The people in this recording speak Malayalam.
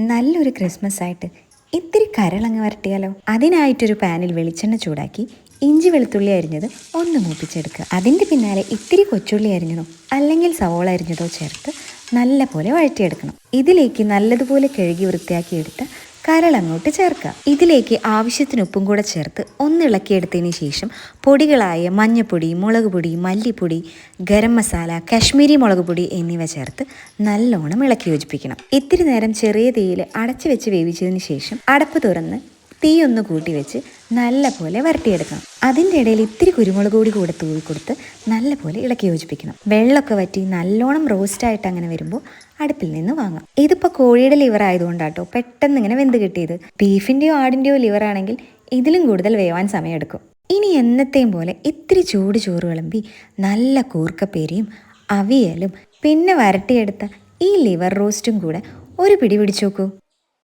നല്ലൊരു ക്രിസ്മസ് ആയിട്ട് ഇത്തിരി കരളങ്ങ് വരട്ടിയാലോ. അതിനായിട്ടൊരു പാനിൽ വെളിച്ചെണ്ണ ചൂടാക്കി ഇഞ്ചി വെളുത്തുള്ളി അരിഞ്ഞത് ഒന്ന് മൂപ്പിച്ചെടുക്കുക. അതിൻ്റെ പിന്നാലെ ഇത്തിരി കൊച്ചുള്ളി അരിഞ്ഞതോ അല്ലെങ്കിൽ സവോള അരിഞ്ഞതോ ചേർത്ത് നല്ല പോലെ വഴറ്റിയെടുക്കണം. ഇതിലേക്ക് നല്ലതുപോലെ കഴുകി വൃത്തിയാക്കിയെടുത്ത കരളങ്ങോട്ട് ചേർക്കുക. ഇതിലേക്ക് ആവശ്യത്തിന് ഉപ്പും കൂടെ ചേർത്ത് ഒന്ന് ഇളക്കിയെടുത്തതിന് ശേഷം പൊടികളായ മഞ്ഞൾപ്പൊടി, മുളക് പൊടി, മല്ലിപ്പൊടി, ഗരം മസാല, കാശ്മീരി മുളക് പൊടി എന്നിവ ചേർത്ത് നല്ലോണം ഇളക്കി യോജിപ്പിക്കണം. ഇത്തിരി നേരം ചെറിയ തീയിൽ അടച്ചു വെച്ച് വേവിച്ചതിന് ശേഷം അടപ്പ് തുറന്ന് തീ ഒന്ന് കൂട്ടി വെച്ച് നല്ല പോലെ വരട്ടിയെടുക്കണം. അതിൻ്റെ ഇടയിൽ ഇത്തിരി കുരുമുളക് പൊടി കൂടെ തൂവി കൊടുത്ത് നല്ല പോലെ ഇളക്കി യോജിപ്പിക്കണം. വെള്ളമൊക്കെ വറ്റി നല്ലോണം റോസ്റ്റായിട്ട് അങ്ങനെ വരുമ്പോൾ അടുപ്പിൽ നിന്ന് വാങ്ങാം. ഇതിപ്പോൾ കോഴിയുടെ ലിവർ ആയതുകൊണ്ടാട്ടോ പെട്ടെന്ന് ഇങ്ങനെ വെന്ത് കിട്ടിയത്. ബീഫിൻ്റെയോ ആടിൻ്റെയോ ലിവർ ആണെങ്കിൽ ഇതിലും കൂടുതൽ വേവാൻ സമയമെടുക്കും. ഇനി എന്നത്തെയും പോലെ ഇത്തിരി ചൂട് ചോറ് വിളമ്പി നല്ല കൂർക്കപ്പേരിയും അവിയലും പിന്നെ വരട്ടിയെടുത്ത ഈ ലിവർ റോസ്റ്റും കൂടെ ഒരു പിടി പിടിച്ചു നോക്കൂ.